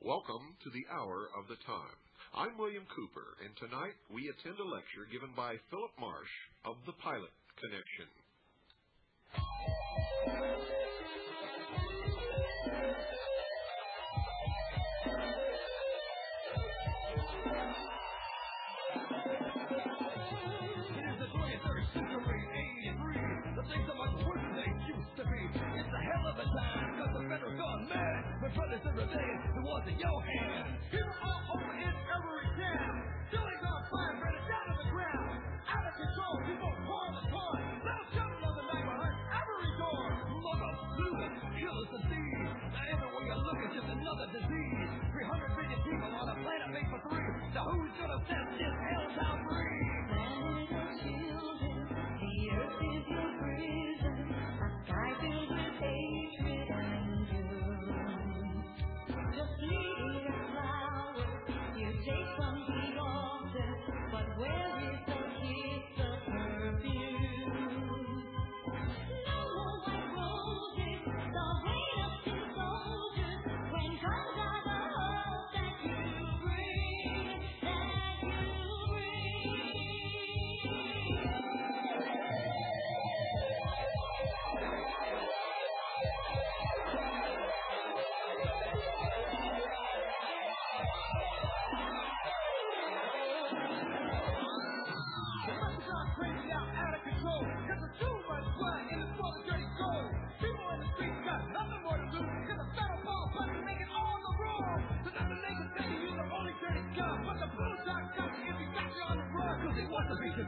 Welcome to the Hour of the Time. I'm William Cooper, and tonight we attend a lecture given by Phillip Marsh of the Pilot Connection. Brothers of the day, it was in your hand. People all over in every town. Silly gone flying, ready down to the ground. Out of control, people pouring apart. Little children of the neighborhood, every door. Muggles, looters, killers, and thieves. Now everywhere you look, it's just another disease. 300 million people on a planet made for three. Now who's gonna set this hell's free? Planet of children, the earth is your prison. A sky filled with hatred and doom. Just leaving a flower you take from the altar, but where is the kiss of perfume? No more white roses, the rain of tin soldiers. When comes out the hope that you bring,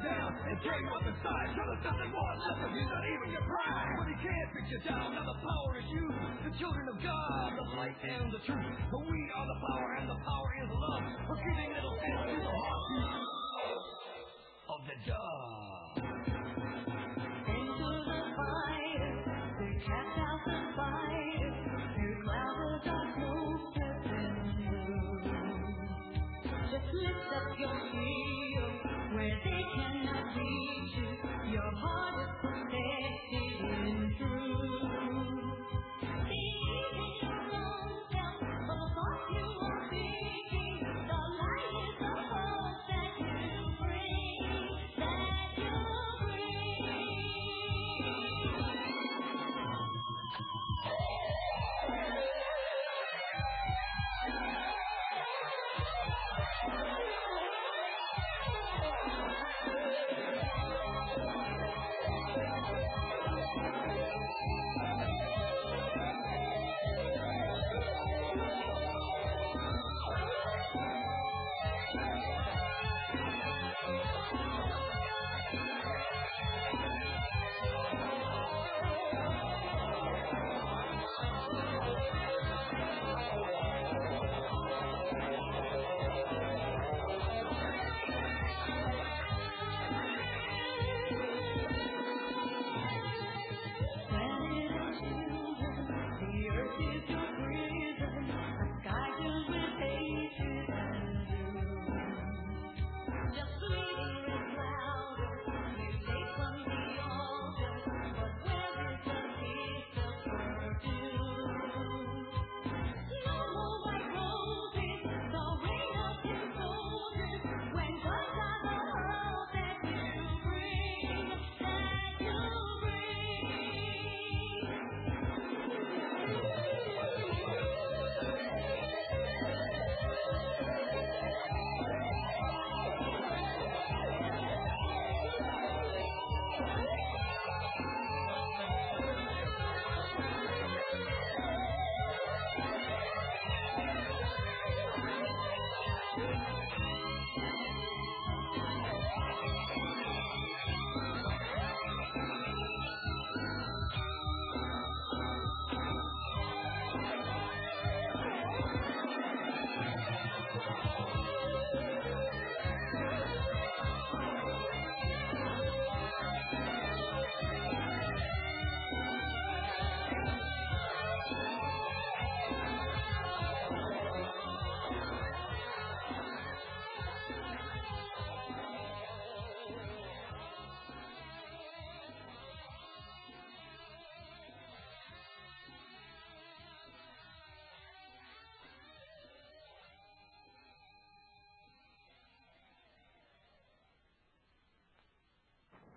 down and came up inside. So there's nothing more left of you, not even your pride. When he can't fix you down, now the power is you, the children of God, the light and the truth. For we are the power, and the power is love. For giving little sense to the heartbeat of the dove. into the fire, we cast out the fire. Through clouds of smoke and blue. Just lift up your shield where they cannot reach you. Your heart is protected in truth. Believe in your own self, for the thoughts you are thinking. The light is the hope that you bring, that you bring.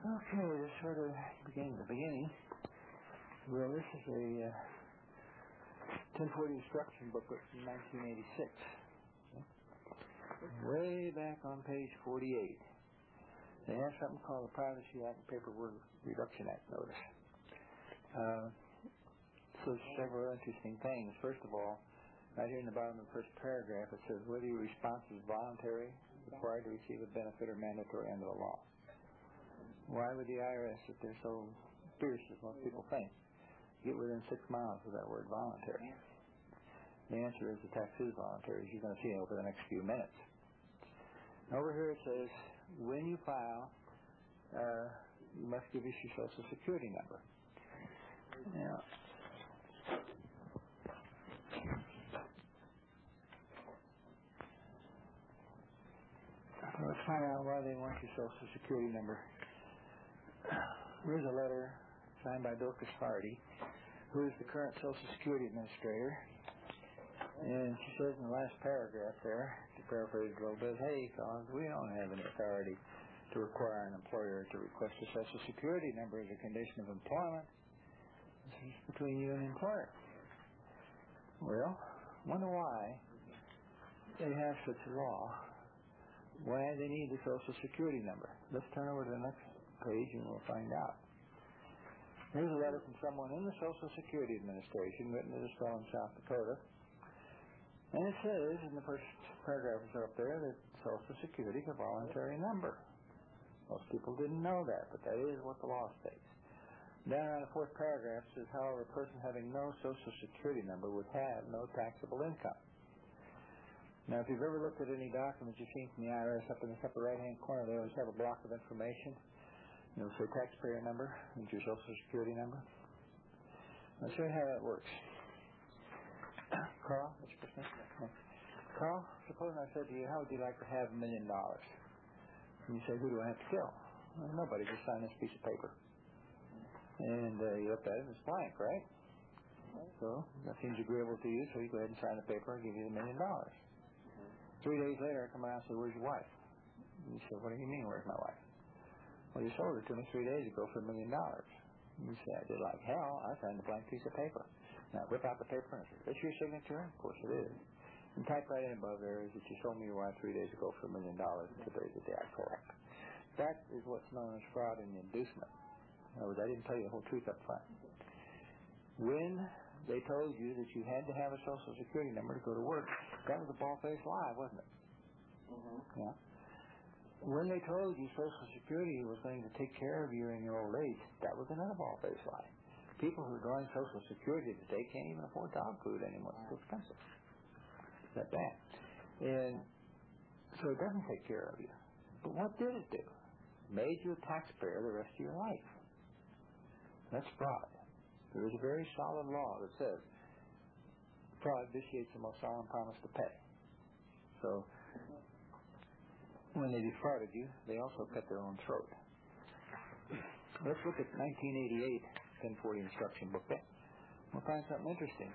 Okay, this sort of began at the beginning. Well, this is a 1040 instruction booklet from 1986. Way back on page 48. They have something called the Privacy Act and Paperwork Reduction Act notice. So several interesting things. First of all, right here in the bottom of the first paragraph, it says whether your response is voluntary, required to receive a benefit, or mandatory under the law. Why would the IRS, if they're so fierce as most people think, get within 6 miles of that word voluntary? The answer is the tax is voluntary, as you're going to see over the next few minutes. Over here it says, when you file, you must give us your Social Security number. Now, let's find out why they want your Social Security number. Here's a letter signed by Bill Casparty, who is the current Social Security Administrator. And she says in the last paragraph there, to paraphrase a little bit, hey, fellas, we don't have any authority to require an employer to request a Social Security number as a condition of employment. This is between you and the employer. Well, wonder why they have such a law, why they need the Social Security number. Let's turn over to the next page and we'll find out. Here's a letter from someone in the Social Security Administration written to this fellow in South Dakota. And it says in the first paragraph up there that Social Security is a voluntary number. Most people didn't know that, but that is what the law states. Down around the fourth paragraph says, however, a person having no Social Security number would have no taxable income. Now, if you've ever looked at any documents you've seen from the IRS, up in the upper right-hand corner, they always have a block of information. It'll say taxpayer number and your Social Security number. I'll show you how that works. Carl, what's your first name? Carl, suppose I said to you, how would you like to have $1 million? And you say, who do I have to kill? Well, nobody, just sign this piece of paper. And you look at it and it's blank, right? So that seems agreeable to you, so you go ahead and sign the paper and give you $1 million. 3 days later, I come around and say, where's your wife? And you say, what do you mean, where's my wife? Well, you sold her to me 3 days ago for $1 million. And you say, I did like hell. I signed a blank piece of paper. Now, whip out the paper and say, is this your signature? Of course it is. And type right in above there is that you sold me your wife 3 days ago for $1 million. Today's the day I collect. That is what's known as fraud and inducement. In other words, I didn't tell you the whole truth up front. When they told you that you had to have a Social Security number to go to work, that was a bald-faced lie, wasn't it? Mm-hmm. Yeah. When they told you Social Security was going to take care of you in your old age, that was another bald-faced lie. People who are drawing Social Security today can't even afford dog food anymore. It's too expensive. It's that bad. And so it doesn't take care of you. But what did it do? It made you a taxpayer the rest of your life. That's fraud. There is a very solid law that says fraud vitiates the most solemn promise to pay. So when they defrauded you, they also cut their own throat. Let's look at 1988 1040 instruction booklet. We'll find something interesting.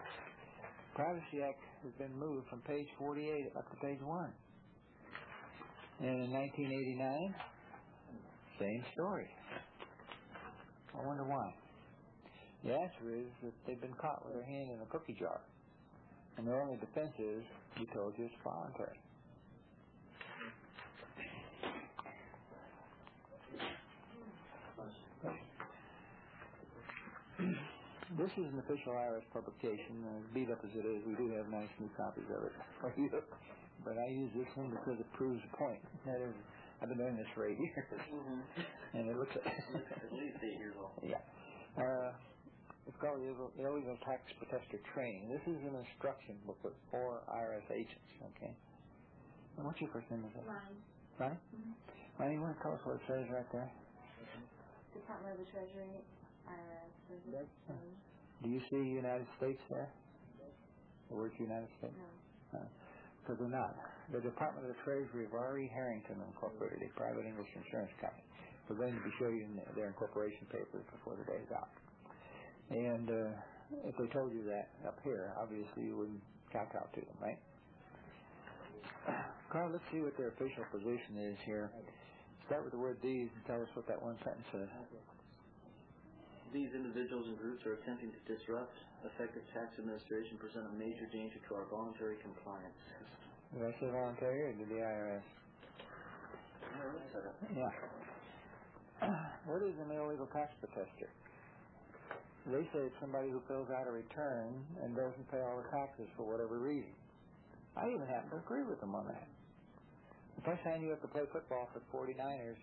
Privacy Act has been moved from page 48 up to page 1. And in 1989, same story. I wonder why. The answer is that they've been caught with their hand in a cookie jar. And their only defense is, we told you it's voluntary. This is an official IRS publication. Beat up as it is, we do have nice new copies of it. But I use this one because it proves a point. That is, I've been doing this for 8 years. Mm-hmm. And it looks at least 8 years old. Yeah. It's called the Illegal Tax Protester Training. This is an instruction booklet for IRS agents, okay? And what's your first name? Ronnie. Ronnie? Mm-hmm. Ronnie, you want to tell us what it says right there? Department of the Treasury, IRS. Do you see United States there? The word United States? No. Because they're not. The Department of the Treasury of R.E. Harrington Incorporated, a private English insurance company. We're going to be showing you their incorporation papers before the day's out. And if they told you that up here, obviously you wouldn't kowtow to them, right? Carl, let's see what their official position is here. start with the word these and tell us what that one sentence says. These individuals and groups are attempting to disrupt effective tax administration, present a major danger to our voluntary compliance. Did I say voluntary or did the IRS? Yeah. What is an illegal tax protester? They say it's somebody who fills out a return and doesn't pay all the taxes for whatever reason. I even happen to agree with them on that. If I sign you up to play football for 49ers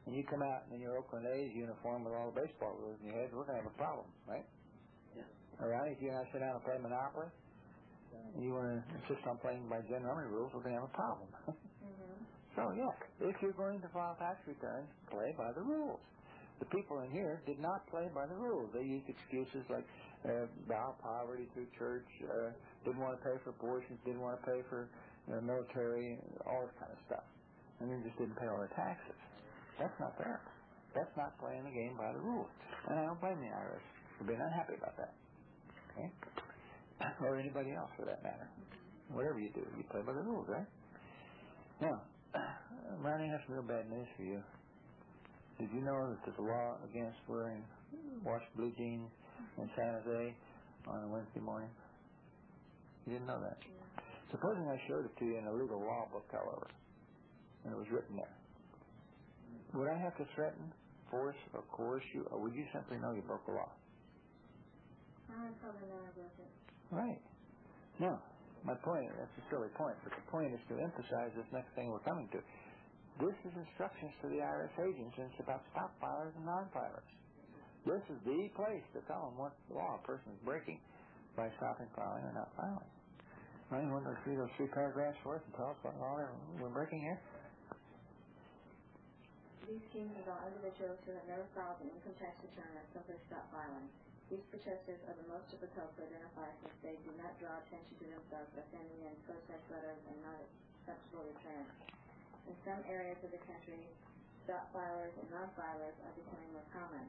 and you come out in your Oakland A's uniform with all the baseball rules in your head, we're going to have a problem, right? Yeah. All right? If you and I sit down and play Monopoly and you want to insist on playing by general rules, we're going to have a problem. So, yeah, if you're going to file tax returns, play by the rules. The people in here did not play by the rules. They used excuses like bow poverty through church, didn't want to pay for abortions, didn't want to pay for military, all this kind of stuff. And they just didn't pay all their taxes. That's not fair. That's not playing the game by the rules. And I don't blame the IRS for being unhappy about that. Okay? Or anybody else for that matter. Whatever you do, you play by the rules, right? Now, Ronnie, I have some real bad news for you. Did you know that there's a law against wearing washed blue jeans in San Jose on a Wednesday morning? You didn't know that? Supposing I showed it to you in a legal law book, however, and it was written there, would I have to threaten, force, or coerce you, or would you simply know you broke the law? I probably know I broke it. Right. Now, my point, that's a silly point, but the point is to emphasize this next thing we're coming to. This is instructions to the IRS agents, and it's about stop filers and non-filers. This is the place to tell them what law a person is breaking by stopping filing or not filing. Right? You want to read those 3 paragraphs for us and tell us what law we're breaking here? These schemes involve individuals who have never filed an income tax return or simply stopped filing. These protesters are the most difficult to identify since they do not draw attention to themselves by sending in protest letters and not acceptable returns. In some areas of the country, stop filers and non-filers are becoming more common.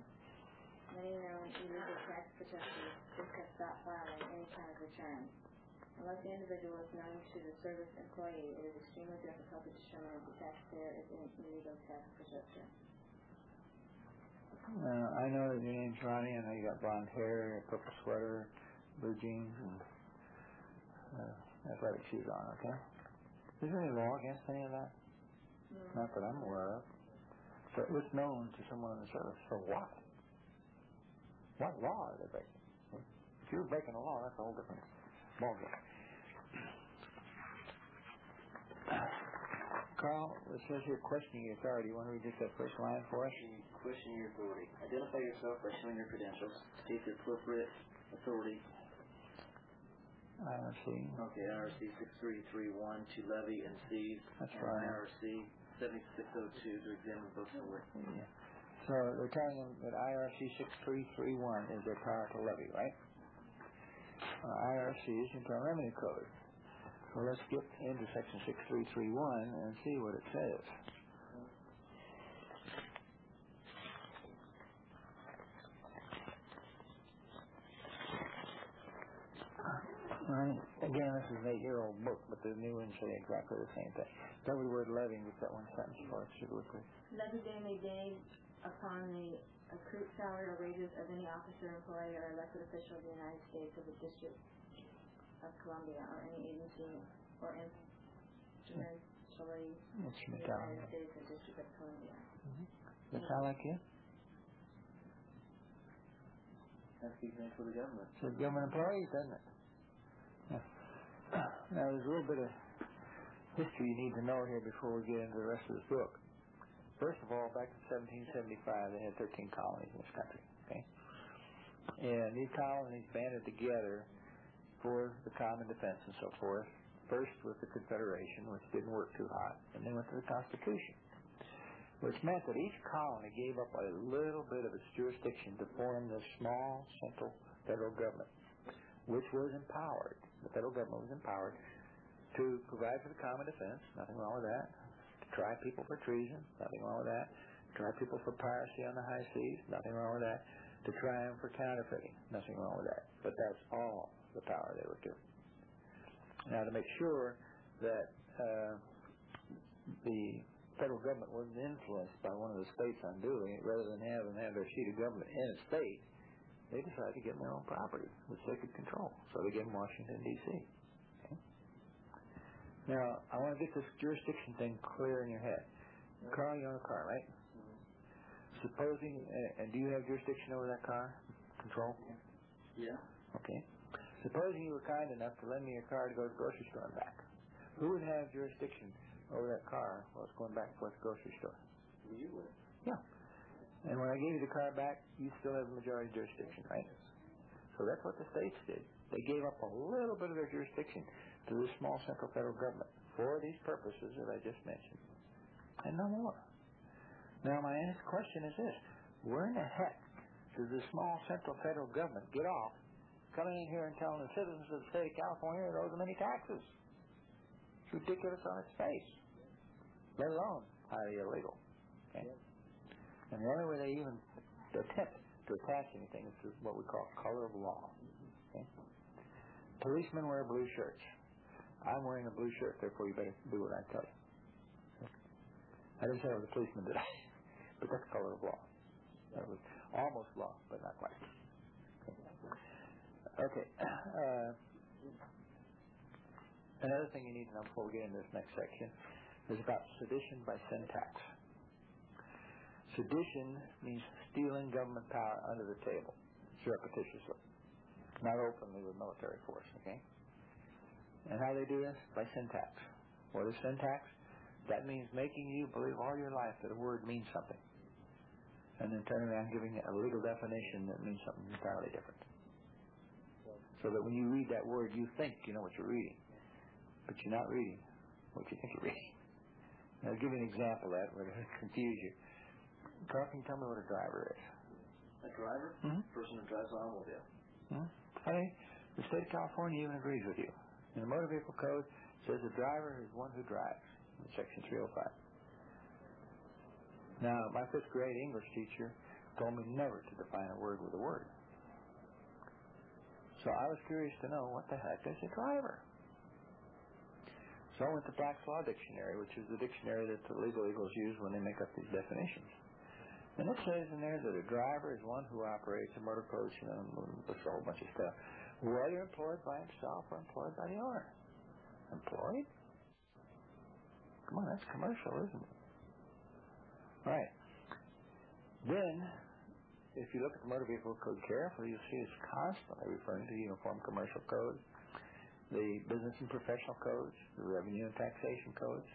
Many known illegal tax protesters just have stopped filing any kind of return. Unless the individual is known to the service employee, it is extremely difficult to determine if the taxpayer is an illegal tax protester. I know that your name's Ronnie. I know you got blonde hair, a purple sweater, blue jeans, and athletic shoes on, okay? Is there any law against any of that? Not that I'm aware of. So it was known to someone in the service. For what? What law are they breaking? If you're breaking a law, that's a whole different ballgame. Carl, it says here questioning your authority. You want to read just that first line for us? Questioning your authority. Identify yourself by showing your credentials. State your appropriate authority. IRC. Okay, IRC 6331 to levy and seize. That's and right. IRC 7602 to examine books and work. Yeah. So they're telling them that IRC 6331 is their power to levy, right? IRC is Internal Revenue Code. So let's get into section 6331 and see what it says. Right. Again, this is an 8-year-old book, but the new ones say exactly the same thing. Start with the word levying, just that one sentence for us, should we please? Levy day may be upon the accrued salary or wages of any officer, employee, or elected official of the United States or the District of Columbia, or any agency or instrumentally of the United States or District of Columbia. Does that sound like you? That's the example of the government. So government employees, doesn't it? Yeah. Now, there's a little bit of history you need to know here before we get into the rest of this book. First of all, back in 1775, they had 13 colonies in this country, okay? And these colonies banded together for the common defense and so forth. First with the Confederation, which didn't work too hot, and then went to the Constitution, which meant that each colony gave up a little bit of its jurisdiction to form this small central federal government, which was empowered. The federal government was empowered to provide for the common defense, nothing wrong with that, to try people for treason, nothing wrong with that, to try people for piracy on the high seas, nothing wrong with that, to try them for counterfeiting, nothing wrong with that. But that's all the power they were given. Now, to make sure that the federal government wasn't influenced by one of the states unduly, rather than have them have their seat of government in a state, they decided to get their own property, which they could control. So they gave them Washington, D.C. Okay? Now, I want to get this jurisdiction thing clear in your head. Carl, you own a car, right? Supposing, and do you have jurisdiction over that car? Control? Yeah. Okay. Supposing you were kind enough to lend me your car to go to the grocery store and back. Who would have jurisdiction over that car while it's going back and forth to the grocery store? You would. Yeah. And when I gave you the car back, you still have the majority jurisdiction, right? So that's what the states did. They gave up a little bit of their jurisdiction to the small central federal government for these purposes that I just mentioned. And no more. Now, my next question is this. Where in the heck does the small central federal government get off coming in here and telling the citizens of the state of California it owes them any taxes? It's ridiculous on its face, let alone highly illegal. Okay? And the only way they even attempt to attach anything is through what we call color of law. Okay? Policemen wear blue shirts. I'm wearing a blue shirt, therefore you better do what I tell you. Okay? I didn't say I was a policeman, did I? But that's color of law. That was almost law, but not quite. Okay. Another thing you need to know before we get into this next section is about sedition by syntax. Sedition means stealing government power under the table, surreptitiously, not openly with military force, okay? And how they do this? By syntax. What is syntax? That means making you believe all your life that a word means something, and then turning around giving it a legal definition that means something entirely different. So that when you read that word, you think you know what you're reading, but you're not reading what you think you're reading. Now, I'll give you an example of that where it'll confuse you. Carl, can you tell me what a driver is? A driver? Mm-hmm. Person who drives an automobile. Mm-hmm. Honey, the state of California even agrees with you. In the Motor Vehicle Code, it says a driver is one who drives, in Section 305. Now, my 5th grade English teacher told me never to define a word with a word. So I was curious to know what the heck is a driver. So I went to Black's Law Dictionary, which is the dictionary that the legal eagles use when they make up these definitions. And it says in there that a driver is one who operates a motor coach and a whole bunch of stuff, whether employed by himself or employed by the owner. Employed? Come on, that's commercial, isn't it? Right. Then, if you look at the Motor Vehicle Code carefully, you'll see it's constantly referring to the Uniform Commercial Code, the Business and Professional Codes, the Revenue and Taxation Codes,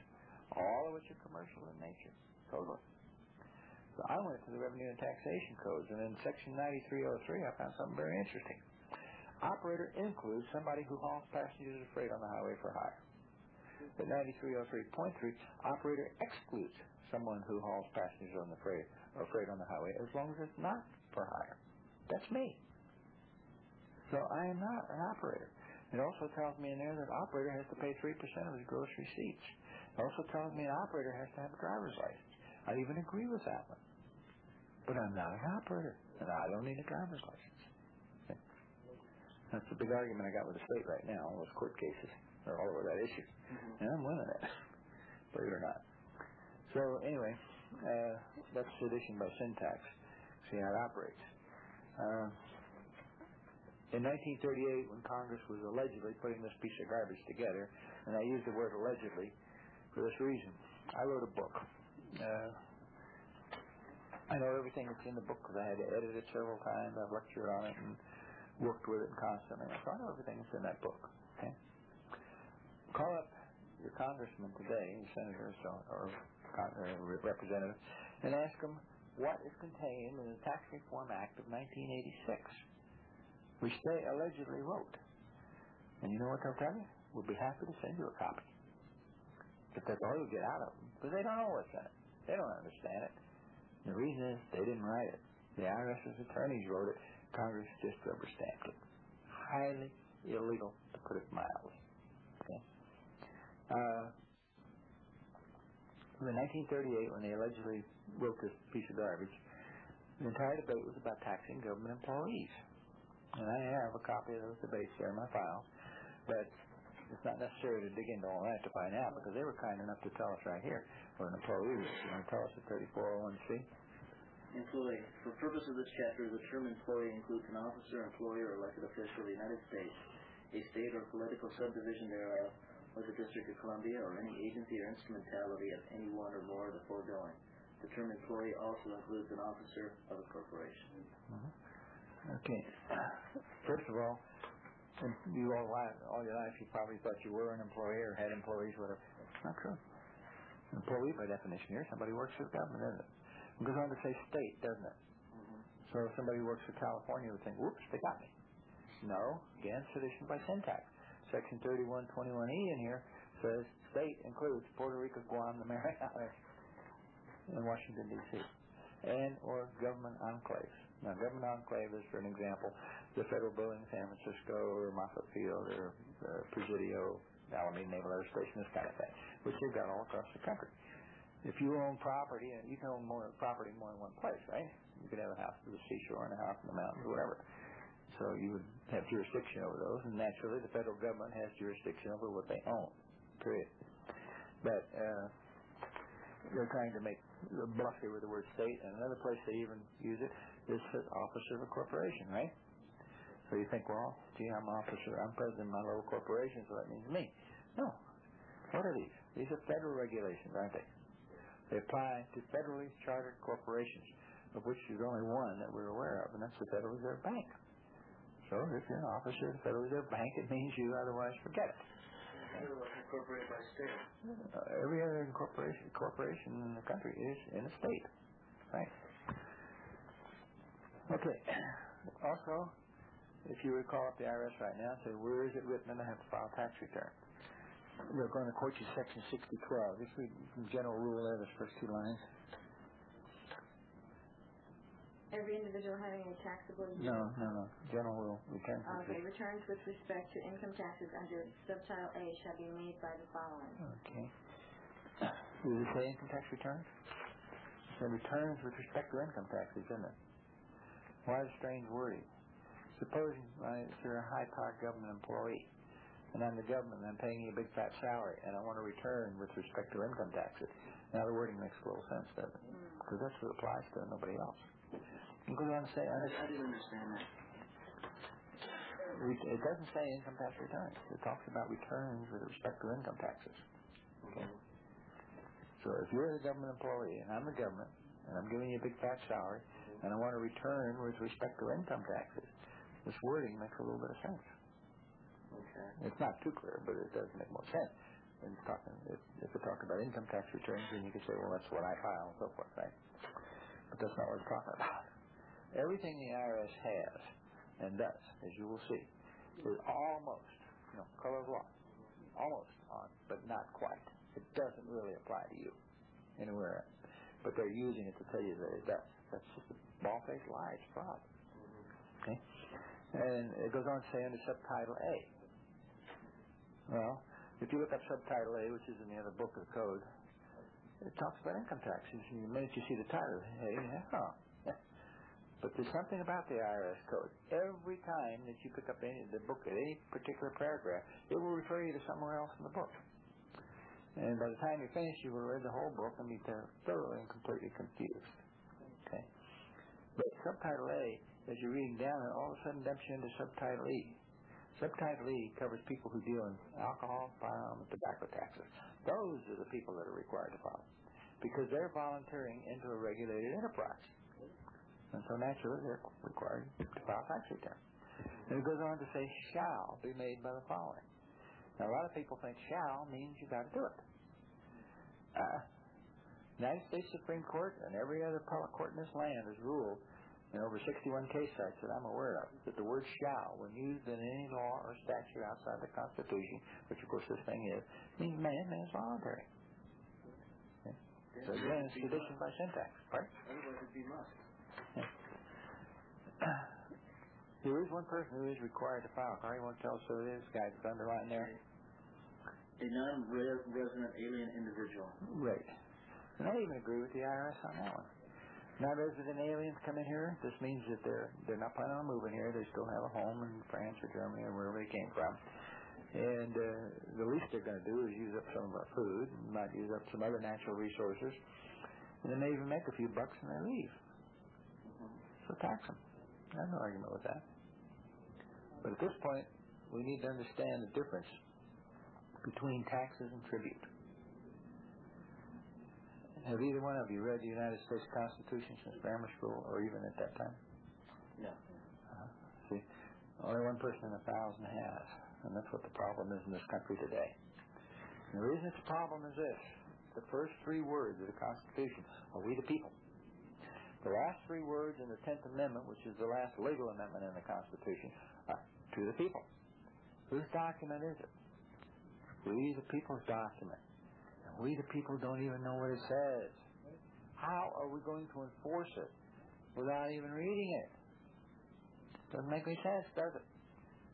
all of which are commercial in nature, totally. So I went to the Revenue and Taxation Codes, and in Section 9303 I found something very interesting. Operator includes somebody who hauls passengers or freight on the highway for hire. At 9303.3, operator excludes someone who hauls passengers on the freight or freight on the highway as long as it's not for hire. That's me. So I am not an operator. It also tells me in there that operator has to pay 3% of his gross receipts. It also tells me an operator has to have a driver's license. I even agree with that one. But I'm not an operator, and I don't need a driver's license. Okay. That's the big argument I got with the state right now. All those court cases are all over that issue. And I'm winning it, believe it or not. So anyway, that's sedition by syntax. See how it operates. In 1938, when Congress was allegedly putting this piece of garbage together, and I use the word allegedly for this reason, I wrote a book. I know everything that's in the book because I had to edit it several times. I've lectured on it and worked with it constantly. So I know everything that's in that book. Okay? Call up your congressman today, senators or representatives, and ask them what is contained in the Tax Reform Act of 1986, which they allegedly wrote. And you know what they'll tell you? We'll be happy to send you a copy. But that's all you'll get out of them, because they don't know what's in it. They don't understand it. The reason is they didn't write it. The IRS's attorneys wrote it. Congress just rubber-stamped it. Highly illegal, to put it mildly. Okay? In 1938, when they allegedly wrote this piece of garbage, the entire debate was about taxing government employees. And I have a copy of those debates there in my file. But it's not necessary to dig into all that to find out because they were kind enough to tell us right here what an employee is. You want to tell us the 3401C? Employee. For purpose of this chapter, the term employee includes an officer, employer, or elected official of the United States, a state or political subdivision thereof, or the District of Columbia, or any agency or instrumentality of any one or more of the foregoing. The term employee also includes an officer of a corporation. Okay. First of all, you all your life you probably thought you were an employee or had employees, whatever. It's not true. An employee, by definition here, somebody works for the government, isn't it? It goes on to say state, doesn't it? So if somebody works for California, would think, whoops, they got me. No. Again, sedition by syntax. Section 3121E in here says state includes Puerto Rico, Guam, the Marianas, and Washington, D.C., and or government enclaves. Now, government enclave is, for an example, the federal building in San Francisco or Moffett Field or Presidio, Alameda Naval Air Station, this kind of thing, which they've got all across the country. If you own property, and you can own more property in more than one place, right? You could have a house at the seashore and a house in the mountains, or whatever. So you would have jurisdiction over those, and naturally the federal government has jurisdiction over what they own, period. But they're trying to make bluff here with the word state, and another place they even use it is the officer of a corporation, right? So you think, well, gee, I'm president of my little corporation, so that means me. No. What are these? These are federal regulations, aren't they? They apply to federally chartered corporations, of which there's only one that we're aware of, and that's the Federal Reserve Bank. So if you're an officer of the Federal Reserve Bank, it means you, otherwise forget it. Incorporated by state. Every other corporation in the country is in a state. Right. Okay. Also, if you would call up the IRS right now and say, where is it written that I have to file a tax return? They're going to quote you Section 6012. Just read the general rule there, those first two lines. Every individual having a taxable... No. General rule. Returns. Okay. Returns with respect to income taxes under Subtitle A shall be made by the following. Okay. Does it say income tax returns? It returns with respect to income taxes, isn't it? Why the strange wording? Suppose you're a high-powered government employee, and I'm the government, and I'm paying you a big fat salary, and I want to return with respect to income taxes. Now the wording makes a little sense, doesn't it? Because that's what it applies to, nobody else. It goes on to say... I didn't understand that. It doesn't say income tax returns. It talks about returns with respect to income taxes. Okay? So if you're the government employee, and I'm the government, and I'm giving you a big fat salary, and I want to return with respect to income taxes, this wording makes a little bit of sense. Okay. It's not too clear, but it does make more sense. And if we're talking about income tax returns, then you can say, well, that's what I file, and so forth, right? But that's not what we're talking about. Everything the IRS has and does, as you will see, is almost, color of law, almost on, but not quite. It doesn't really apply to you anywhere else. But they're using it to tell you that it does. That's just a bald-faced lie. It's fraud. Okay? And it goes on to say under Subtitle A. Well, if you look up Subtitle A, which is in the other book of the code, it talks about income taxes. And the minute you see the title, hey, But there's something about the IRS code. Every time that you pick up the book at any particular paragraph, it will refer you to somewhere else in the book. And by the time you're finished, you will have read the whole book and be thoroughly and completely confused. Okay? But Subtitle A, as you're reading down, it all of a sudden dumps you into Subtitle E. Subtitle E covers people who deal in alcohol, firearm, and tobacco taxes. Those are the people that are required to file, because they're volunteering into a regulated enterprise. And so naturally, they're required to file tax return. And it goes on to say, shall be made by the following. Now, a lot of people think shall means you got to do it. United States Supreme Court and every other appellate court in this land has ruled in over 61 case sites that I'm aware of that the word shall, when used in any law or statute outside the Constitution, which of course this thing is, means man's voluntary. Okay? So again, it's sedition by syntax. Right? Otherwise it'd be must. There is one person who is required to file. Carl, you want to tell us who it is? Guy that's underlined there? A non-resident alien individual. Right. And I even agree with the IRS on that one. Non-resident aliens come in here. This means that they're not planning on moving here. They still have a home in France or Germany or wherever they came from. And the least they're going to do is use up some of our food, and might use up some other natural resources, and they may even make a few bucks and they leave. So tax them. I have no argument with that. But at this point, we need to understand the difference between taxes and tribute. Have either one of you read the United States Constitution since grammar school, or even at that time? No. See, only one person in 1,000 has, and that's what the problem is in this country today. And the reason it's a problem is this: the first three words of the Constitution are "we the people." The last three words in the 10th Amendment, which is the last legal amendment in the Constitution, are "to the people." Whose document is it? We the people's document. And we the people don't even know what it says. How are we going to enforce it without even reading it? Doesn't make any sense, does it?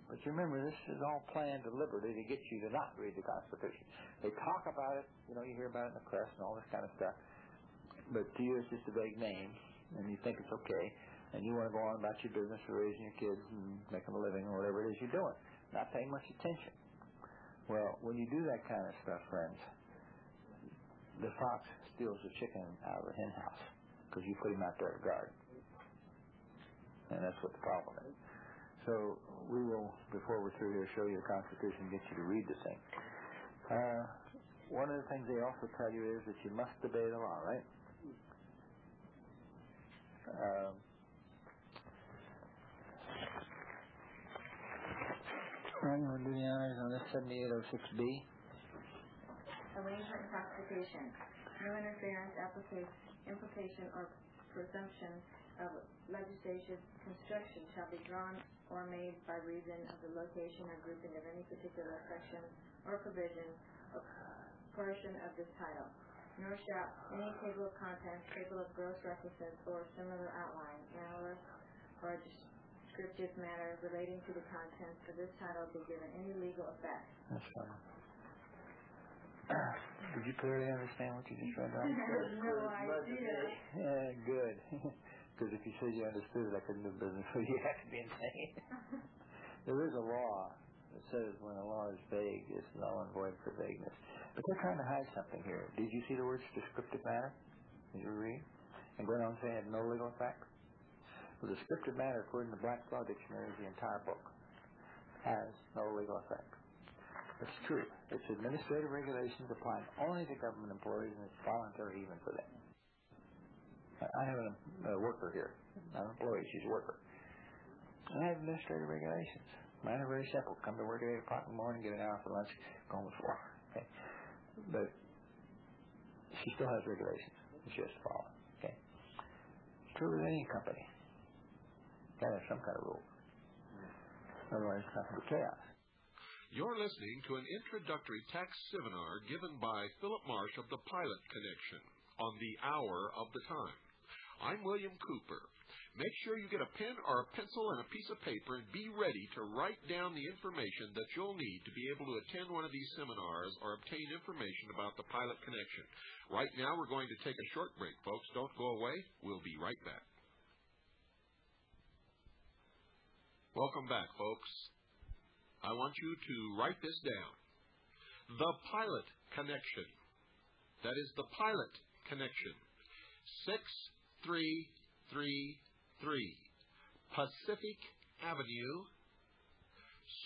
But you remember, this is all planned deliberately to get you to not read the Constitution. They talk about it, you hear about it in the press and all this kind of stuff. But to you, it's just a vague name, and you think it's okay, and you want to go on about your business of raising your kids and making a living or whatever it is you're doing, not paying much attention. Well, when you do that kind of stuff, friends, the fox steals the chicken out of the hen house because you put him out there to guard. And that's what the problem is. So we will, before we're through here, show you the Constitution and get you to read the thing. One of the things they also tell you is that you must obey the law, right? I'm going to do the honors on this 7806B. Arrangement and Constitution. No interference, implication, or presumption of legislative construction shall be drawn or made by reason of the location or grouping of any particular section or provision or portion of this title. Nor shall any table of contents, table of gross requisites, or similar outline, analysis, or descriptive matter relating to the contents of this title be given any legal effect. That's fine. Did you clearly understand what you just read out? No idea. Yeah, good. Because if you said you understood it, I couldn't do business with you. You have to be insane. There is a law that says when a law is vague, it's null and void for vagueness. But they're trying to hide something here. Did you see the words descriptive matter? Did you read? And going on saying it had no legal effect? Well, descriptive matter, according to the Black's Law Dictionary, is the entire book. Has no legal effect. It's true. It's administrative regulations applying only to government employees, and it's voluntary even for them. I have a worker here. Not an employee, she's a worker. And I have administrative regulations. Mine are very simple. Come to work at 8 o'clock in the morning, get an hour for lunch, go home at 4. Okay? But she still has regulations that she has to follow. Okay? It's true with any company. Got to have some kind of rule. Otherwise, it's not going to be chaos. You're listening to an introductory tax seminar given by Phillip Marsh of the Pilot Connection on the Hour of the Time. I'm William Cooper. Make sure you get a pen or a pencil and a piece of paper and be ready to write down the information that you'll need to be able to attend one of these seminars or obtain information about the Pilot Connection. Right now, we're going to take a short break, folks. Don't go away. We'll be right back. Welcome back, folks. I want you to write this down. The Pilot Connection. That is the Pilot Connection. 6333 Pacific Avenue,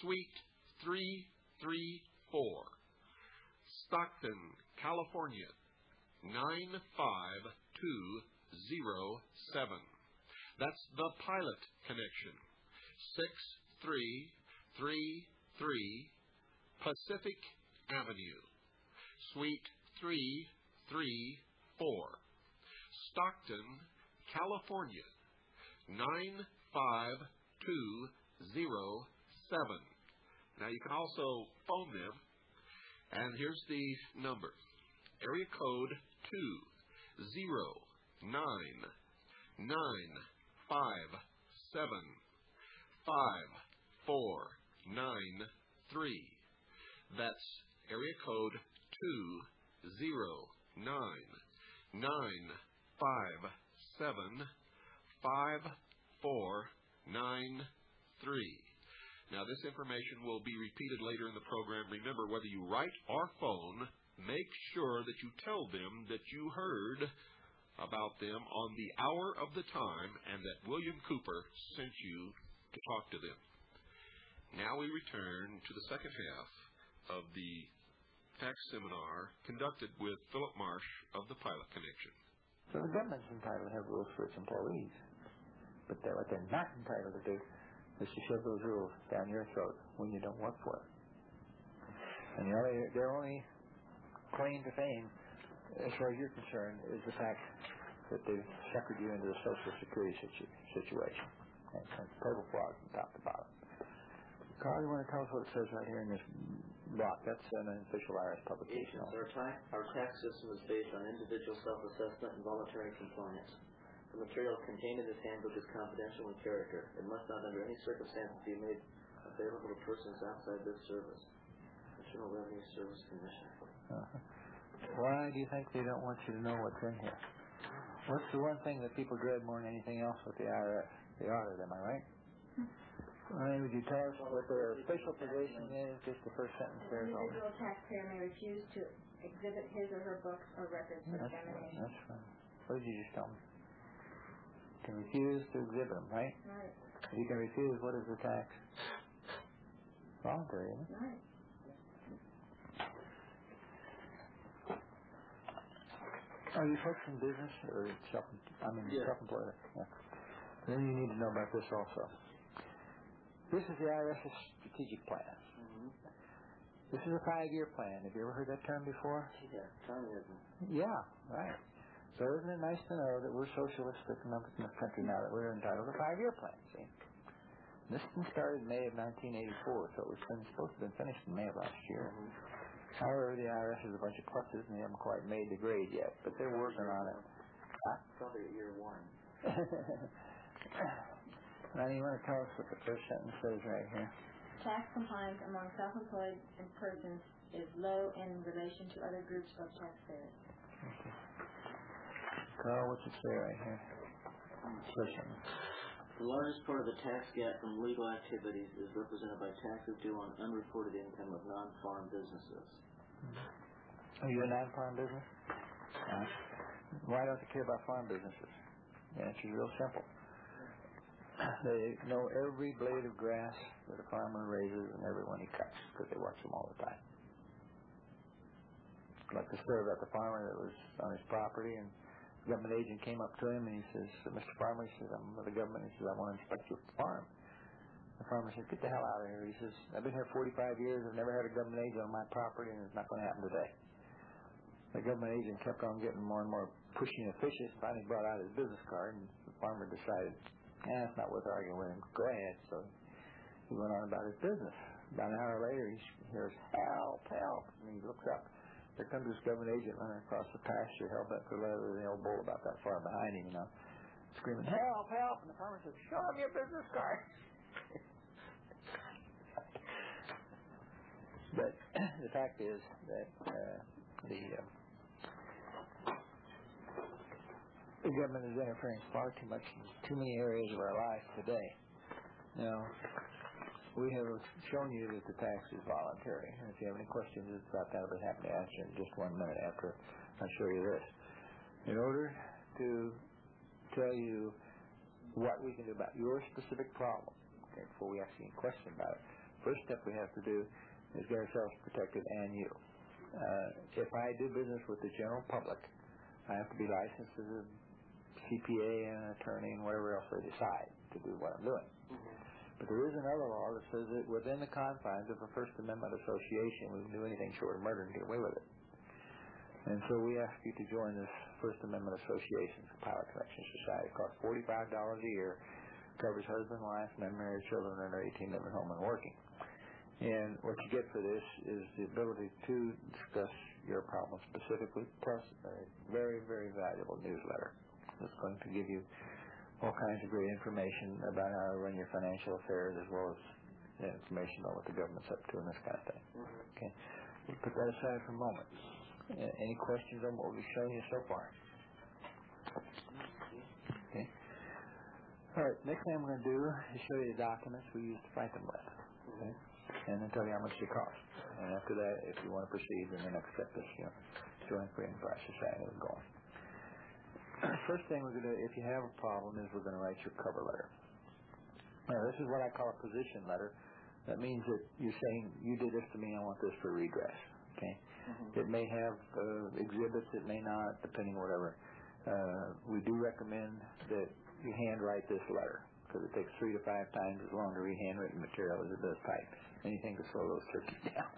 Suite 334, Stockton, California, 95207. That's the Pilot Connection. 6333 Pacific Avenue, Suite 334, Stockton, California, 95207. Now you can also phone them, and here's the number. Area code 20995754993. That's area code 20995754993. Now, this information will be repeated later in the program. Remember, whether you write or phone, make sure that you tell them that you heard about them on the hour of the time and that William Cooper sent you to talk to them. Now we return to the second half of the tax seminar conducted with Phillip Marsh of the Pilot Connection. So the government's entitled to have rules for its employees, but what they're not entitled to do is to shove those rules down your throat when you don't work for it. And their only claim to fame, as far as you're concerned, is the fact that they've suckered you into the Social Security situation. And it's total fraud from top to bottom. Carl, you want to tell us what it says right here in this block? That's an official IRS publication. Our tax system is based on individual self-assessment and voluntary compliance. The material contained in this handbook is confidential in character. It must not under any circumstances be made available to persons outside this service. Internal Revenue Service Commission. Why do you think they don't want you to know what's in here? What's the one thing that people dread more than anything else with the IRS? The audit, am I right? Would you tell us what their official position is? Just the first sentence there. An individual taxpayer may refuse to exhibit his or her books or records for examination. That's fine. What did you just tell me? Can refuse to exhibit them, right? Right. If you can refuse, what is the tax? Voluntary, isn't it? Right. Are you folks in business or self-employed? Yeah. Then you need to know about this also. This is the IRS's strategic plan. Mm-hmm. This is a 5-year plan. Have you ever heard that term before? Yeah, communism. Yeah, right. So isn't it nice to know that we're socialists economics in this country now, that we're entitled to a 5-year plan, see? This one started in May of 1984, so it was supposed to have been finished in May of last year. Mm-hmm. However, the IRS has a bunch of clutches, and they haven't quite made the grade yet, but they're working on it. Probably at year 1. Now, you want to tell us what the first sentence says right here? Tax compliance among self-employed persons is low in relation to other groups of taxpayers. Okay. Carl, what's it say right here? First sentence. The largest part of the tax gap from legal activities is represented by taxes due on unreported income of non-farm businesses. Are you a non-farm business? Why don't they care about farm businesses? The answer is real simple. They know every blade of grass that a farmer raises and every one he cuts because they watch them all the time. Like the story about the farmer that was on his property, and the government agent came up to him and he says, Mr. Farmer, he says, I'm with the government. He says, I want to inspect your farm. The farmer says, get the hell out of here. He says, I've been here 45 years. I've never had a government agent on my property, and it's not going to happen today. The government agent kept on getting more and more pushy and officious, and finally brought out his business card, and the farmer decided, it's not worth arguing with him. Go ahead. So he went on about his business. About an hour later, he hears, help, help. And he looks up. There comes this government agent running across the pasture, held up the leather of the old bull about that far behind him, screaming, help, help. And the farmer says, show him your business card. But the fact is that the government is interfering far too much in too many areas of our life today. Now, we have shown you that the tax is voluntary. And if you have any questions about that, I'll be happy to answer in just 1 minute after I show you this. In order to tell you what we can do about your specific problem, okay, before we ask you any question about it, first step we have to do is get ourselves protected and you. If I do business with the general public, I have to be licensed as a CPA and an attorney and whatever else they decide to do what I'm doing. Mm-hmm. But there is another law that says that within the confines of a First Amendment association, we can do anything short of murder and get away with it. And so we ask you to join this First Amendment association, the Pilot Connection Society. It costs $45 a year, covers husband, wife, and unmarried children under 18 living home and working. And what you get for this is the ability to discuss your problem specifically, plus a very, very valuable newsletter that's going to give you all kinds of great information about how to run your financial affairs, as well as information about what the government's up to and this kind of thing. Mm-hmm. Okay, we'll put that aside for a moment. Any questions on what we've shown you so far? Okay. All right, next thing I'm going to do is show you the documents we use to fight them with. Okay? And then tell you how much they cost. And after that, if you want to proceed, then the next step is, join Korean Fire Society and go on. First thing we're going to do, if you have a problem, is we're going to write your cover letter. Now, this is what I call a position letter. That means that you're saying, you did this to me, I want this for redress. Okay? It may have exhibits, it may not, depending whatever. We do recommend that you handwrite this letter, because it takes 3 to 5 times as long to read handwritten material as it does type. Anything to slow those turkeys down.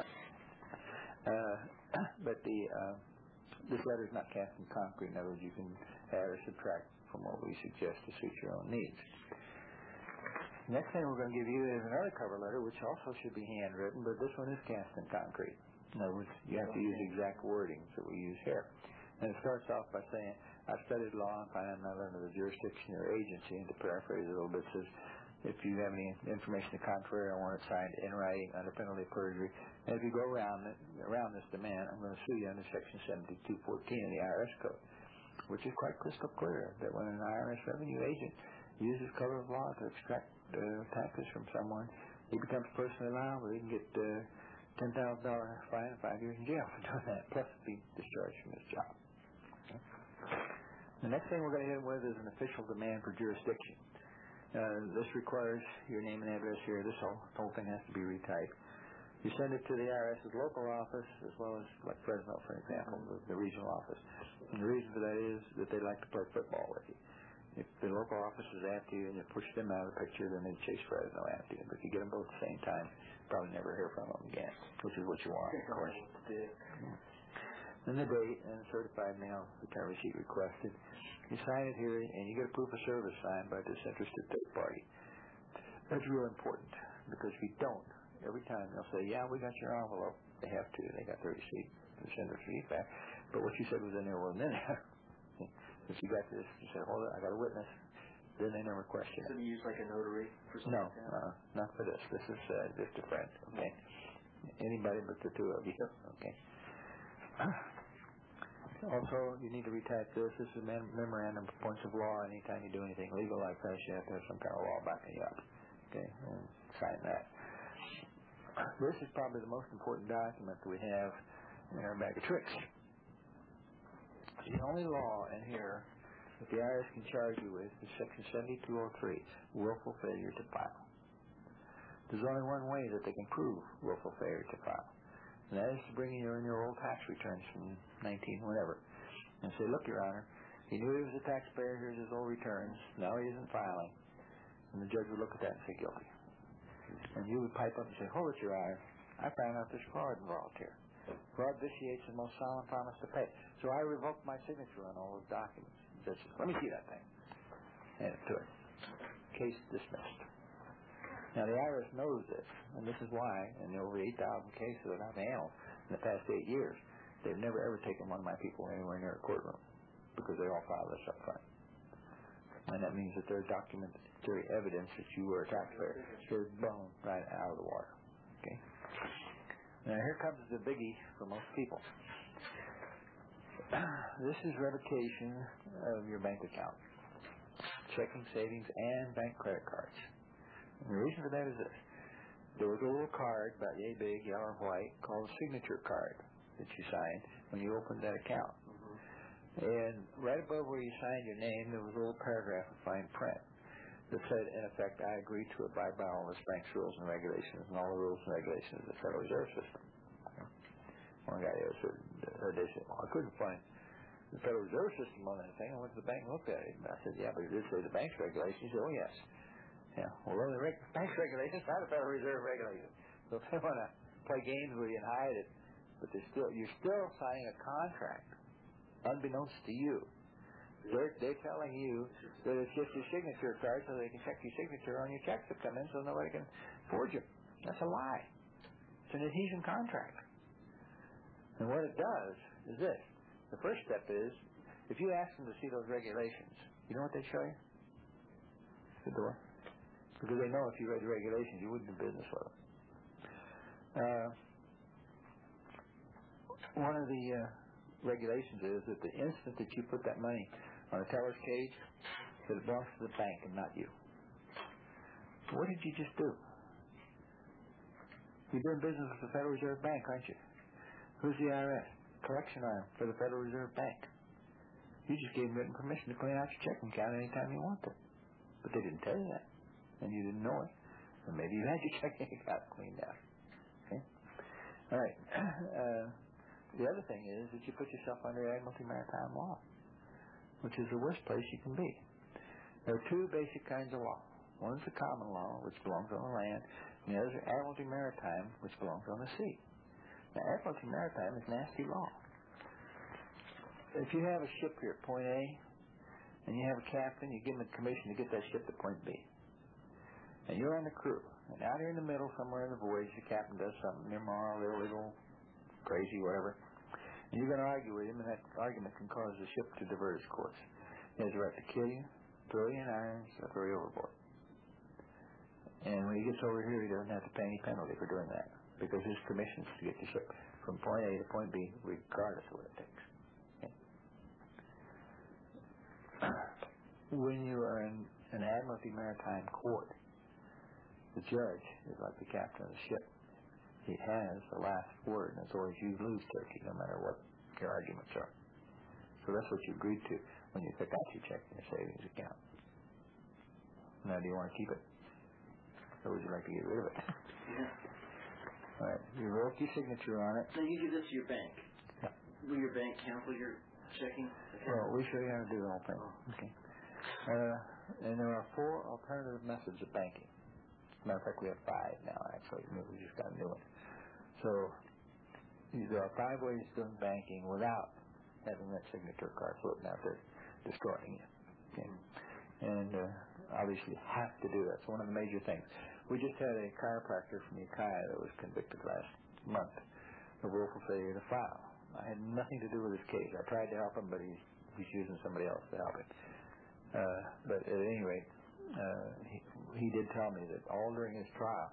But this letter is not cast in concrete. In other words, you can add or subtract from what we suggest to suit your own needs. Next thing we're going to give you is another cover letter, which also should be handwritten, but this one is cast in concrete. In other words, you have to use the exact wordings that we use here. And it starts off by saying, I've studied law and find I'm not under the jurisdiction of your agency. And to paraphrase it a little bit, it says, if you have any information to the contrary, I want it signed in writing under penalty of perjury. And if you go around this demand, I'm going to sue you under Section 7214 of the IRS Code, which is quite crystal clear that when an IRS revenue agent uses color of law to extract taxes from someone, he becomes personally liable. He can get $10,000 fine and 5 years in jail for doing that, plus be discharged from his job. Okay. The next thing we're going to hit him with is an official demand for jurisdiction. This requires your name and address here. This whole thing has to be retyped. You send it to the IRS's local office, as well as, like Fresno, for example, the regional office. And the reason for that is that they like to play football with you. If the local office is after you and you push them out of the picture, then they chase Fresno after you. But if you get them both at the same time, you probably never hear from them again, which is what you want, of course. Then the date and certified mail return receipt requested. You sign it here, and you get a proof of service signed by a disinterested third party. That's real important, because if you don't, every time they'll say, yeah, we got your envelope. They have to. They got their receipt. They send their receipt back. But what you said was in there wasn't in there. If you got this, you said, hold it, I got a witness. Then they never question it. So you use like a notary for something No, like that? not for this. This is just a friend, okay? Anybody but the two of you, okay? Also, you need to retype this. This is a memorandum of points of law. Anytime you do anything legal like that, you have to have some kind of law backing you up. Okay, and sign that. This is probably the most important document that we have in our bag of tricks. The only law in here that the IRS can charge you with is Section 7203, willful failure to file. There's only one way that they can prove willful failure to file. And that is to bring in your old tax returns from 19 whatever and say, look, Your Honor, he knew he was a taxpayer, here's his old returns, now he isn't filing. And the judge would look at that and say, guilty. And you would pipe up and say, hold it, Your Honor, I found out there's fraud involved here. Fraud vitiates the most solemn promise to pay. So I revoked my signature on all those documents. The judge says, let me see that thing. Hand it to her. Case dismissed. Now, the IRS knows this, and this is why, in the over 8,000 cases that I've handled in the past 8 years, they've never ever taken one of my people anywhere near a courtroom, because they all file this up front. And that means that their documentary evidence that you were a taxpayer is blown right out of the water. Okay? Now, here comes the biggie for most people. This is revocation of your bank account, checking, savings, and bank credit cards. And the reason for that is this. There was a little card, about yay big, yellow and white, called a signature card that you signed when you opened that account. And right above where you signed your name, there was a little paragraph of fine print that said, in effect, I agree to abide by all this bank's rules and regulations and all the rules and regulations of the Federal Reserve System. One guy there said, they said, well, I couldn't find the Federal Reserve System on anything. I went to the bank and looked at it. And I said, yeah, but it did say the bank's regulations. He said, oh, yes. Yeah, well, the bank's regulations, not the Federal Reserve regulations. So if they want to play games with you and hide it, but you're still signing a contract, unbeknownst to you. They're telling you that it's just your signature card so they can check your signature on your checks that come in so nobody can forge them. That's a lie. It's an adhesion contract. And what it does is this. The first step is, if you ask them to see those regulations, you know what they show you? The door. Because they know if you read the regulations, you wouldn't do business with them. One of the regulations is that the instant that you put that money on a teller's cage, that it belongs to the bank and not you. What did you just do? You're doing business with the Federal Reserve Bank, aren't you? Who's the IRS? Collection arm for the Federal Reserve Bank. You just gave them written permission to clean out your checking account anytime you want to. But they didn't tell you that. And you didn't know it. And maybe you had your checking account cleaned out. Okay? All right. The other thing is that you put yourself under Admiralty Maritime law, which is the worst place you can be. There are two basic kinds of law. One is the common law, which belongs on the land, and the other is Admiralty Maritime, which belongs on the sea. Now, Admiralty Maritime is nasty law. If you have a ship here at point A, and you have a captain, you give him a commission to get that ship to point B. And you're on the crew. And out here in the middle, somewhere in the voyage, the captain does something immoral, illegal, crazy, whatever. And you're going to argue with him, and that argument can cause the ship to divert its course. He has the right to kill you, throw you in irons, or throw you overboard. And when he gets over here, he doesn't have to pay any penalty for doing that, because his commission is to get the ship from point A to point B, regardless of what it takes. Okay? When you are in an Admiralty Maritime court, the judge is like the captain of the ship. He has the last word, and it's always you lose, turkey, no matter what your arguments are. So that's what you agreed to when you took out your check in your savings account. Now, do you want to keep it? Or would you like to get rid of it? Yeah. All right. You wrote your signature on it. Now, you give this to your bank. Yeah. Will your bank cancel your checking? Well, we show you how to do the whole thing. Okay. And there are 4 alternative methods of banking. As a matter of fact, we have 5 now, actually. We just got a new one. So there are 5 ways of doing banking without having that signature card floating out there destroying you. Okay? And obviously you have to do that. It's one of the major things. We just had a chiropractor from Ukiah that was convicted last month of willful failure to file. I had nothing to do with his case. I tried to help him, but he's using somebody else to help him. But at any rate, he did tell me that all during his trial,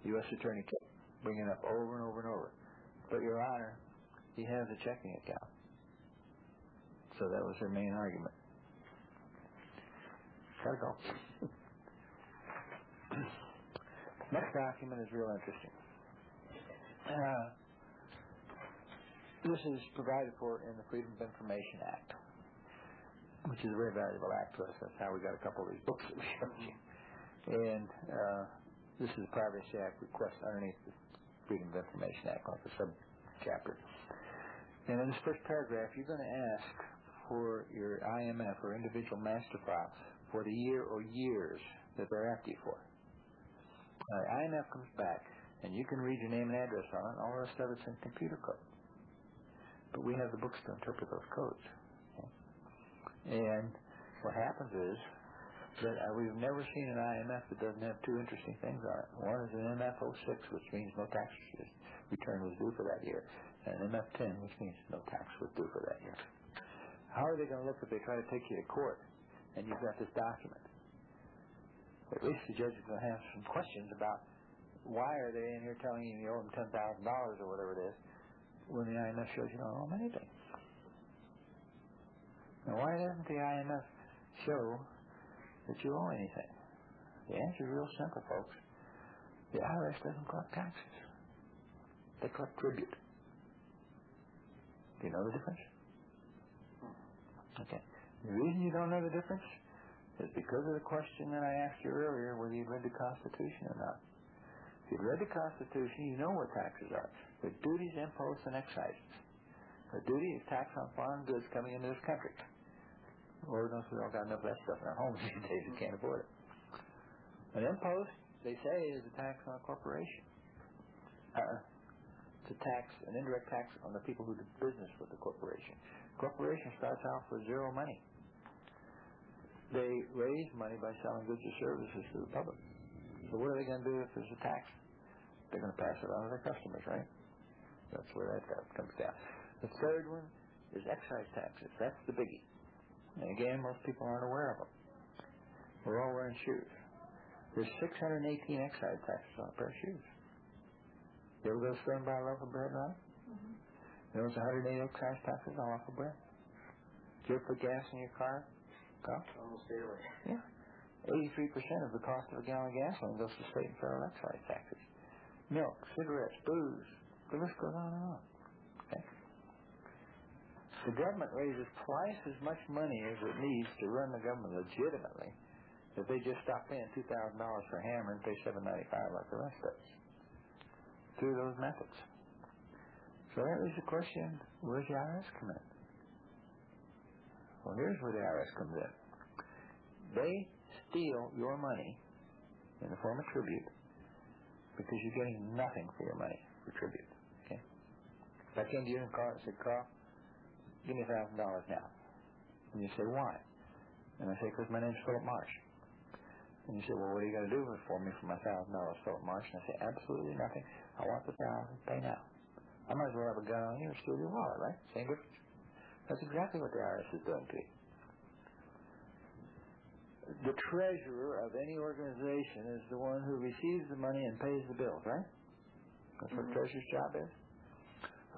the U.S. Attorney kept bringing it up over and over and over. But, Your Honor, he has a checking account. So that was their main argument. Gotta go. Next document is real interesting. This is provided for in the Freedom of Information Act, which is a very valuable act to us. That's how we got a couple of these books that we showed you. And this is a Privacy Act request underneath the Freedom of Information Act, like a sub-chapter. And in this first paragraph, you're going to ask for your IMF or individual master file for the year or years that they're after you for. IMF comes back, and you can read your name and address on it, and all the rest of it's in computer code. But we have the books to interpret those codes. Okay? And what happens is that we've never seen an IMF that doesn't have 2 interesting things on it. One is an MF06, which means no tax return was due for that year, and an MF10, which means no tax was due for that year. How are they going to look if they try to take you to court and you've got this document? At least the judge is going to have some questions about why are they in here telling you you owe them $10,000 or whatever it is when the IMF shows you don't owe them anything. Now, why doesn't the IMF show that you owe anything? The answer is real simple, folks. The IRS doesn't collect taxes. They collect tribute. Do you know the difference? Okay. The reason you don't know the difference is because of the question that I asked you earlier, whether you'd read the Constitution or not. If you've read the Constitution, you know what taxes are. They're duties, imposts, and excises. The duty is tax on foreign goods coming into this country. Lord knows we all got enough of that stuff in our homes these days and can't afford it. An impost, they say, is a tax on a corporation. It's a tax, an indirect tax on the people who do business with the corporation. Corporation starts out with zero money. They raise money by selling goods or services to the public. So what are they going to do if there's a tax? They're going to pass it on to their customers, right? That's where that comes down. The third one is excise taxes. That's the biggie. And again, most people aren't aware of them. We're all wearing shoes. There's 618 excise taxes on a pair of shoes. You ever go to the store and buy a loaf of bread, right? Mm-hmm. There was 108 excise taxes on a loaf of bread. Did you ever put gas in your car? Almost daily. Yeah. 83% of the cost of a gallon of gasoline goes to state and federal excise taxes. milk, cigarettes, booze. The list goes on and on. Okay? The government raises twice as much money as it needs to run the government legitimately if they just stop paying $2,000 for a hammer and pay $7.95 like the rest of us through those methods. So that is the question, where's the IRS come in? Well, here's where the IRS comes in. They steal your money in the form of tribute because you're getting nothing for your money for tribute. Okay? If I came to you and said, Carl, give me $1,000 now. And you say, why? And I say, because my name's Phillip Marsh. And you say, well, what are you going to do for me for my $1,000, Phillip Marsh? And I say, absolutely nothing. I want the $1,000. Pay now. I might as well have a gun on you or steal your wallet, right? Same difference. That's exactly what the IRS is doing to you. The treasurer of any organization is the one who receives the money and pays the bills, right? That's what the treasurer's job is.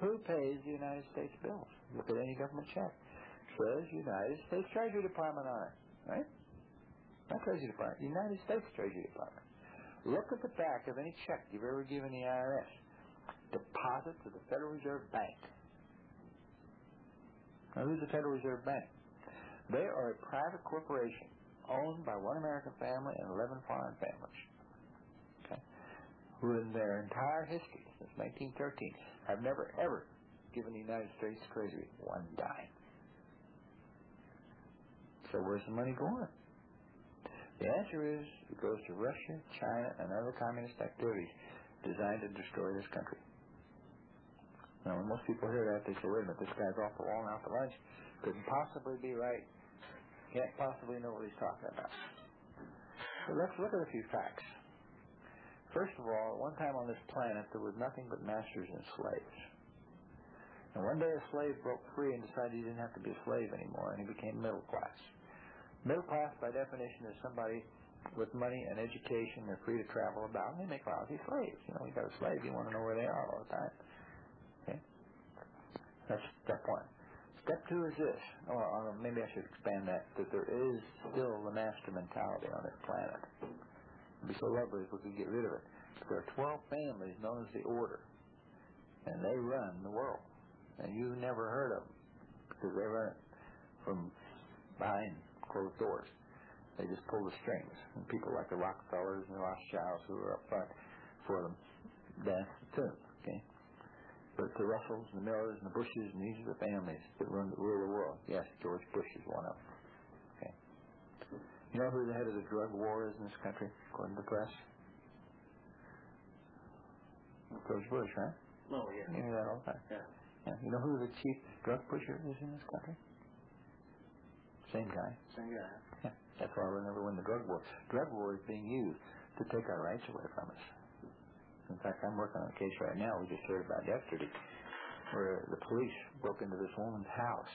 Who pays the United States bills? Look at any government check. It says United States Treasury Department on it, right? Not Treasury Department, United States Treasury Department. Look at the back of any check you've ever given the IRS. Deposit to the Federal Reserve Bank. Now, who's the Federal Reserve Bank? They are a private corporation owned by one American family and 11 foreign families. Okay? Who in their entire history, since 1913, have never, ever given the United States Treasury one dime. So where's the money going? The answer is it goes to Russia, China, and other communist activities designed to destroy this country. Now, when most people hear that, they say, wait a minute, this guy's awful long out to lunch. Couldn't possibly be right. Can't possibly know what he's talking about. So let's look at a few facts. First of all, at one time on this planet, there was nothing but masters and slaves. And one day a slave broke free and decided he didn't have to be a slave anymore, and he became middle class. Middle class, by definition, is somebody with money and education. They're free to travel about, and they make lousy slaves. You know, you got a slave, you want to know where they are all the time. Okay? That's step one. Step two is this. Or maybe I should expand that there is still the master mentality on this planet. It would be so lovely if we could get rid of it. There are 12 families known as the Order, and they run the world. And you've never heard of them because they run it from behind closed doors. They just pull the strings. And people like the Rockefellers and the Rothschilds who are up front for them dance the tune. Okay? But the Russells and the Millers and the Bushes, and these are the families that rule the world. Yes, George Bush is one of them. Okay. You know who the head of the drug war is in this country, according to the press? George Bush, right? Oh, yeah. You hear that all the time. Yeah. Yeah. You know who the chief drug pusher is in this country? Same guy. Same guy. Yeah. That's why we'll never win the drug war. Drug war is being used to take our rights away from us. In fact, I'm working on a case right now we just heard about yesterday where the police broke into this woman's house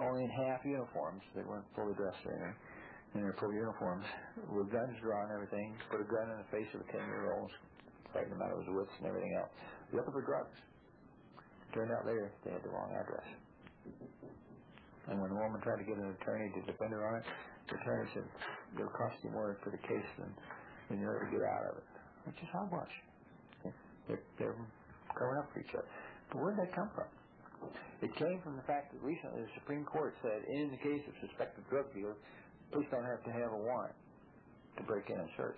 only in half uniforms. They weren't fully dressed or anything. In their full uniforms with guns drawn and everything, put a gun in the face of a 10-year-old, frightened him out of his wits and everything else, looking for drugs. Turned out later they had the wrong address. And when the woman tried to get an attorney to defend her on it, the attorney said, it'll cost you more for the case than you'll ever get out of it. Which is hogwash. Okay? They're going up for each other. But where did that come from? It came from the fact that recently the Supreme Court said, in the case of suspected drug dealers, police don't have to have a warrant to break in and search.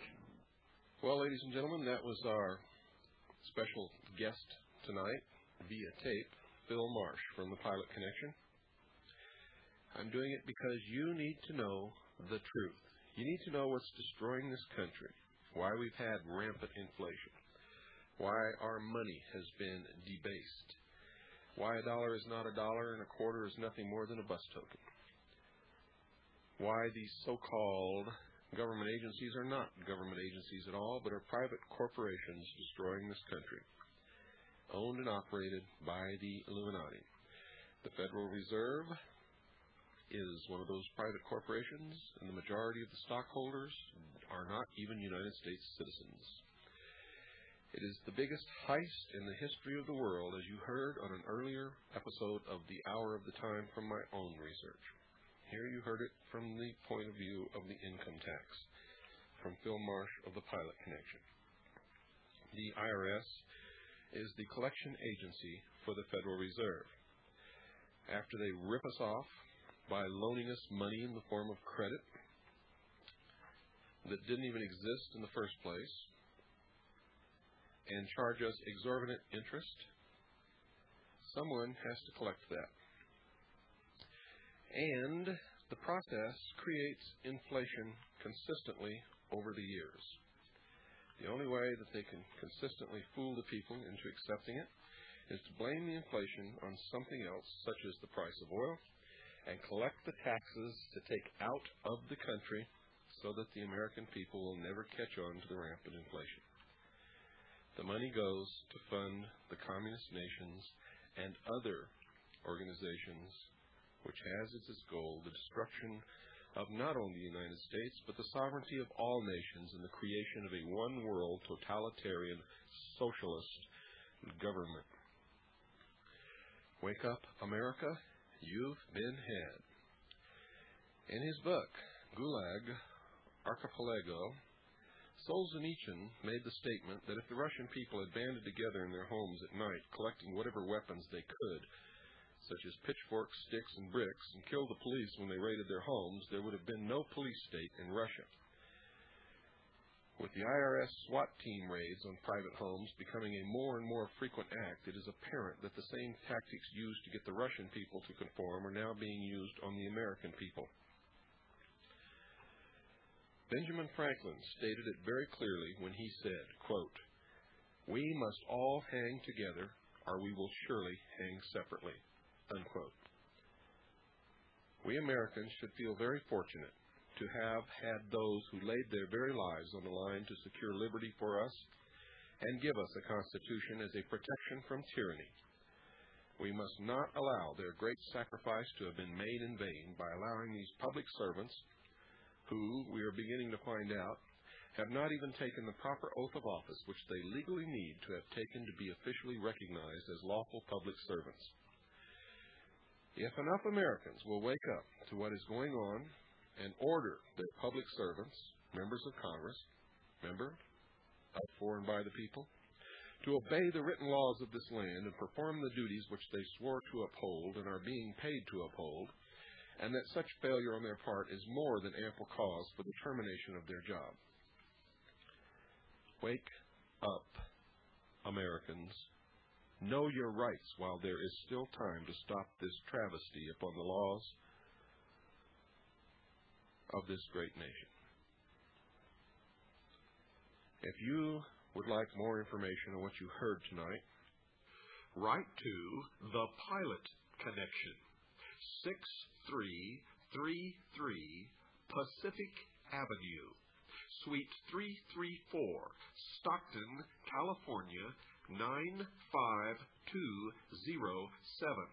Well, ladies and gentlemen, that was our special guest tonight via tape, Phil Marsh from the Pilot Connection. I'm doing it because you need to know the truth. You need to know what's destroying this country, why we've had rampant inflation, why our money has been debased, why a dollar is not a dollar and a quarter is nothing more than a bus token, why these so-called government agencies are not government agencies at all, but are private corporations destroying this country, owned and operated by the Illuminati. The Federal Reserve is one of those private corporations, and the majority of the stockholders are not even United States citizens. It is the biggest heist in the history of the world, as you heard on an earlier episode of The Hour of the Time from my own research. Here you heard it from the point of view of the income tax, from Phil Marsh of the Pilot Connection. The IRS is the collection agency for the Federal Reserve. After they rip us off by loaning us money in the form of credit that didn't even exist in the first place and charge us exorbitant interest, someone has to collect that. And the process creates inflation consistently over the years. The only way that they can consistently fool the people into accepting it is to blame the inflation on something else, such as the price of oil, and collect the taxes to take out of the country so that the American people will never catch on to the rampant inflation. The money goes to fund the communist nations and other organizations which has as its goal the destruction of not only the United States, but the sovereignty of all nations and the creation of a one-world totalitarian socialist government. Wake up, America, you've been had. In his book, Gulag Archipelago, Solzhenitsyn made the statement that if the Russian people had banded together in their homes at night, collecting whatever weapons they could, such as pitchforks, sticks, and bricks, and killed the police when they raided their homes, there would have been no police state in Russia. With the IRS SWAT team raids on private homes becoming a more and more frequent act, it is apparent that the same tactics used to get the Russian people to conform are now being used on the American people. Benjamin Franklin stated it very clearly when he said, quote, "We must all hang together, or we will surely hang separately," unquote. We Americans should feel very fortunate to have had those who laid their very lives on the line to secure liberty for us and give us a Constitution as a protection from tyranny. We must not allow their great sacrifice to have been made in vain by allowing these public servants, who, we are beginning to find out, have not even taken the proper oath of office which they legally need to have taken to be officially recognized as lawful public servants. If enough Americans will wake up to what is going on and order their public servants, members of Congress, remember, of for and by the people, to obey the written laws of this land and perform the duties which they swore to uphold and are being paid to uphold, and that such failure on their part is more than ample cause for the termination of their job. Wake up, Americans. Know your rights while there is still time to stop this travesty upon the laws of this great nation. If you would like more information on what you heard tonight, write to The Pilot Connection, 6333 Pacific Avenue, Suite 334, Stockton, California, 95207.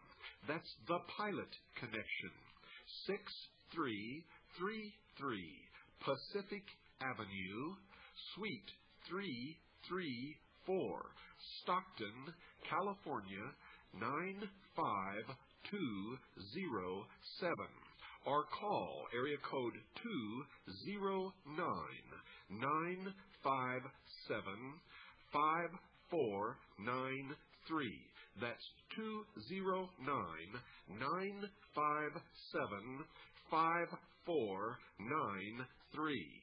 That's The Pilot Connection, 6333 Pacific Avenue, Suite 334, Stockton, California, 95207. Or call area code 209-957-5493. That's 209-957-5493.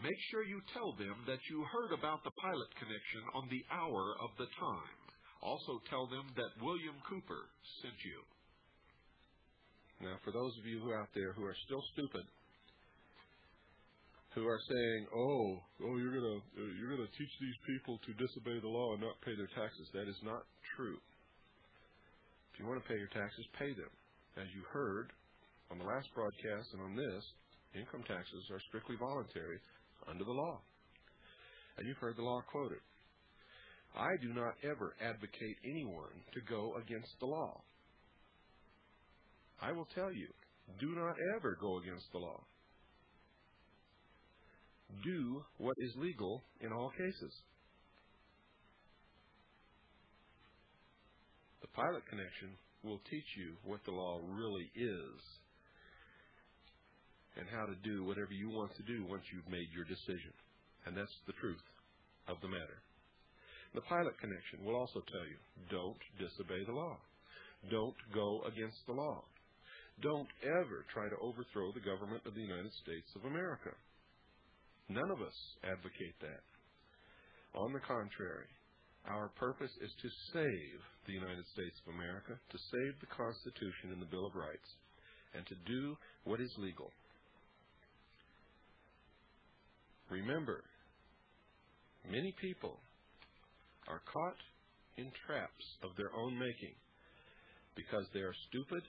Make sure you tell them that you heard about the Pilot Connection on the hour of the time. Also tell them that William Cooper sent you. Now, for those of you who are out there who are still stupid, who are saying, you're gonna teach these people to disobey the law and not pay their taxes, that is not true. If you want to pay your taxes, pay them. As you heard on the last broadcast and on this, income taxes are strictly voluntary under the law. And you've heard the law quoted. I do not ever advocate anyone to go against the law. I will tell you, do not ever go against the law. Do what is legal in all cases. The Pilot Connection will teach you what the law really is and how to do whatever you want to do once you've made your decision. And that's the truth of the matter. The Pilot Connection will also tell you, don't disobey the law. Don't go against the law. Don't ever try to overthrow the government of the United States of America. None of us advocate that. On the contrary, our purpose is to save the United States of America, to save the Constitution and the Bill of Rights, and to do what is legal. Remember, many people are caught in traps of their own making because they are stupid.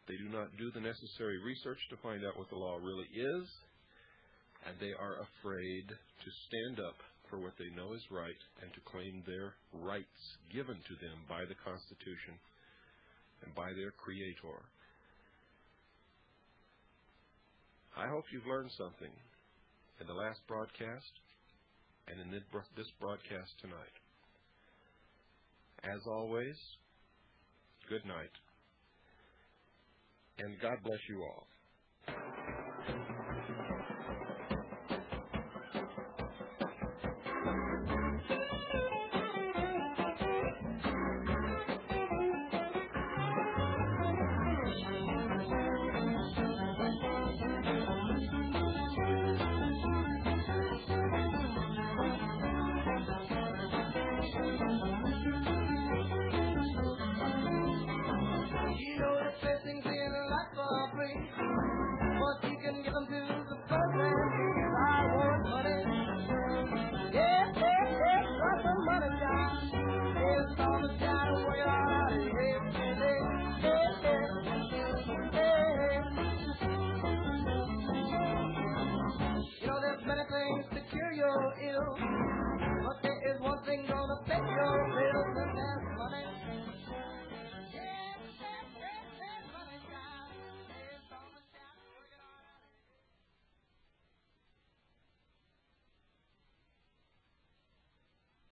They do not do the necessary research to find out what the law really is, and they are afraid to stand up for what they know is right and to claim their rights given to them by the Constitution and by their Creator. I hope you've learned something in the last broadcast and in this broadcast tonight. As always, good night. And God bless you all. You know the best things in life are free, but you can give them to